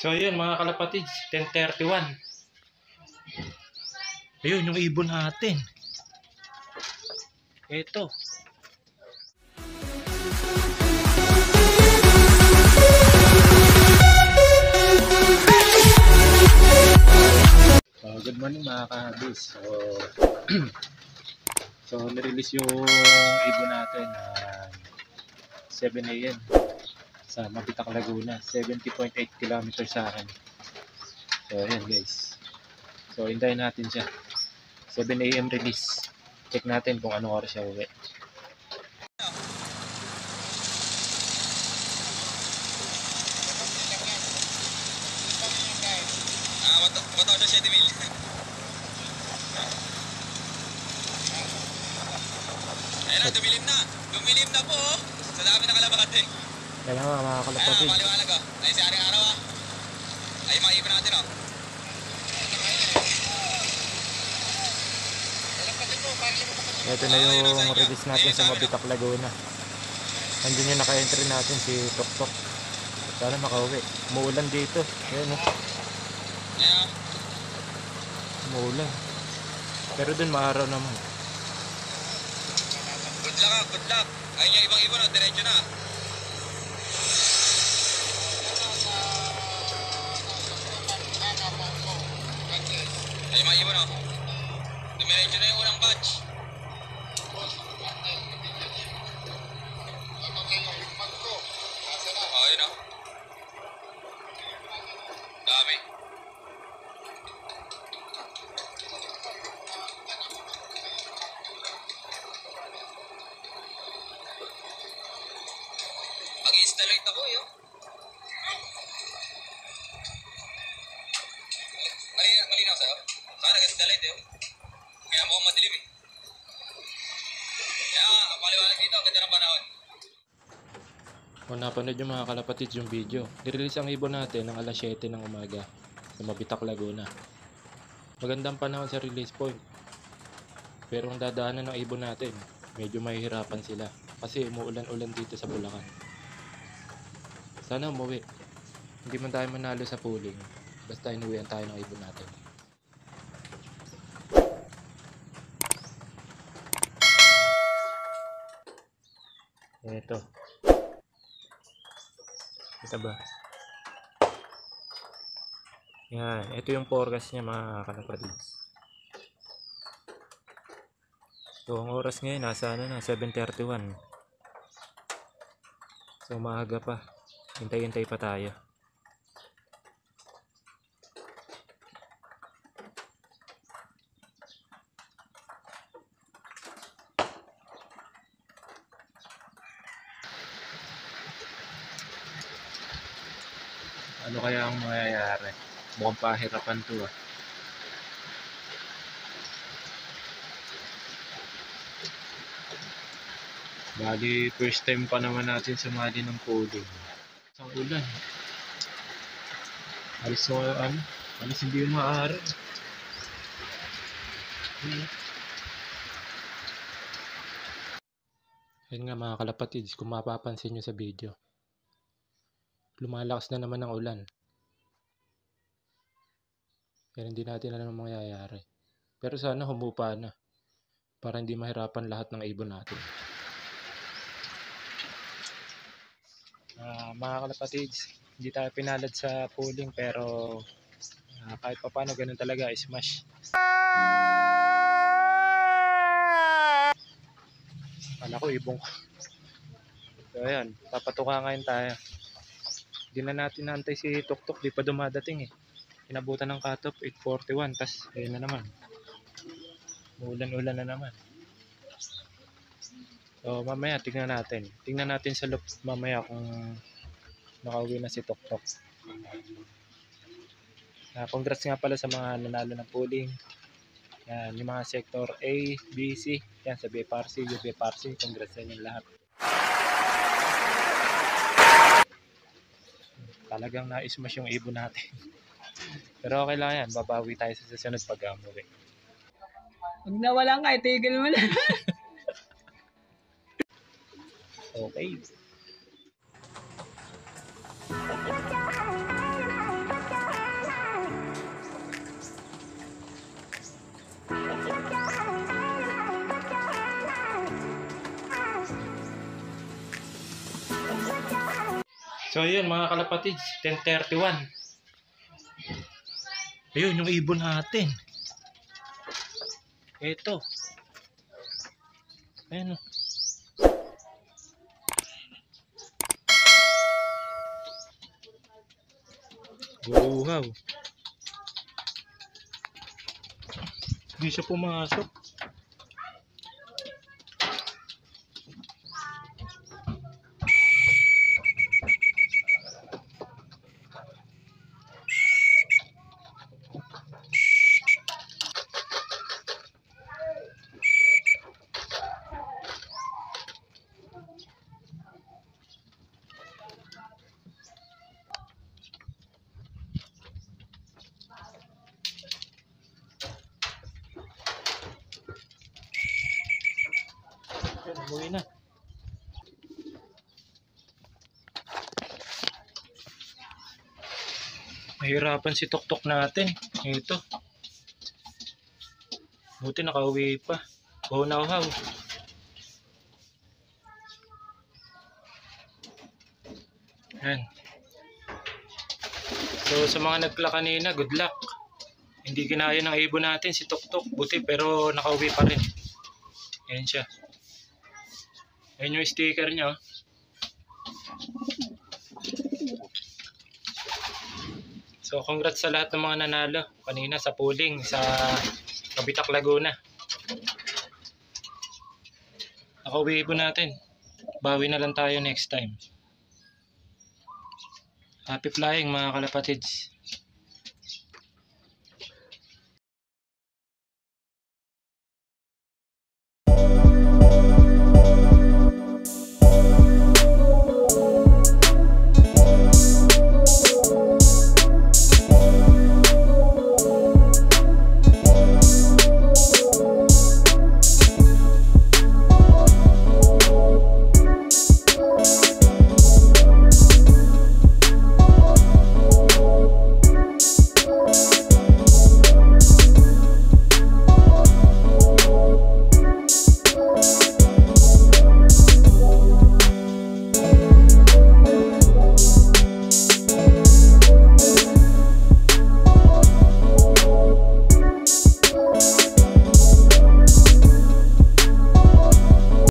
So ayun mga kalapatids, 10:31. Ayun yung ibon natin. Ito. Good morning mga kahabis. So nirelease yung ibon natin 7 AM sa Mabitak, Laguna, 70.8 km sa akin. So ayan guys, so hintayin natin siya, 7 AM release. Check natin kung anong oras siya uwi. Ayan na, dumilim na. Dumilim na po. Sa dami na kalabate. Kaya nga mga kalapatids. Ayan, maliwanag o. Ayun si Aring Araw ah. Ayun mga ibon natin o. Ito na yung release natin sa Mabitak, Laguna. Andun yung naka-entry natin si Tok Tok. Sana makauwi. Umuulan dito. Ayan o. Ayan. Umuulan. Pero dun maaraw naman. Good luck ah, good luck. Ayun yung ibang ibon o, diretso na. Ayun mga ibon o. Dumiretso na yung unang batch. Oh, yun o. Dami. Mag-installate ako yun. Malinaw sa'yo? Sana nag-installate yun. Kaya mukhang madilim eh. Kaya nga, paliwanag dito, ang ganda ng panahon. Kung napanood yung mga kalapatids yung video, nirelease ang ibon natin ng alas 7 ng umaga sa Mabitak, Laguna. Magandang panahon sa release point. Pero ang dadaanan ng ibon natin, medyo mahihirapan sila kasi umuulan-ulan dito sa Bulacan. Sana umuwi. Hindi man tayo manalo sa pooling, basta inuwian tayo ng ibon natin. Ito. Kita ba? Yan. Ito yung forecast niya mga kalapatids. So ang oras ngayon nasa ano na, 7:31. So maaga pa. Hintay-hintay pa tayo. Ano kaya ang mangyayari? Mukhang pahirapan to ah. Bali, first time pa naman natin sumali ng pooling. Sa ulan. Alis hindi yung maaari. Ayun nga mga kalapatids, kung mapapansin nyo sa video, lumalakas na naman ang ulan. Pero hindi natin alam ang mangyayari. Pero sana humupa na para hindi mahirapan lahat ng ibon natin. Mga kalapatids, hindi tayo pinalad sa pooling pero kahit pa paano ganun talaga, smash. Kala ko ibong ko. So ayan, papatuka ngayon tayo. Hindi na natin naantay si Tok Tok, di pa dumadating eh. Inabutan ng cut-off 8:41, tas ayun na naman. Ulan-ulan na naman. So mamaya tingnan natin sa loop mamaya kung nakauwi na si Tok Tok. Congrats nga pala sa mga nanalo ng pooling. Yan, yung mga sector A, B, C, yan sa BFRC, UBFRC, congrats sa inyo lahat. Talagang na-smash yung ibon natin. Pero okay lang yan, babawi tayo sa susunod pag umuwi. Pag nawala nga, itigil mo na. Okay. So ayun mga kalapatids, 10:31. Ayun yung ibon natin. Ito. Ayun. Wow. Hindi siya pumasok. Ayun, umuwi na. Mahirapan si Tuktok natin. Ito. Buti nakauwi pa. Uhaw. Yan. So sa mga nagpla kanina, good luck. Hindi kinaya ng ibon natin si Tuktok. Buti pero nakauwi pa rin. Ayan siya. Ayan yung sticker niya. So congrats sa lahat ng mga nanalo kanina sa pooling sa Mabitak, Laguna. Nakauwi ibon natin. Bawi na lang tayo next time. Happy flying mga kalapatids.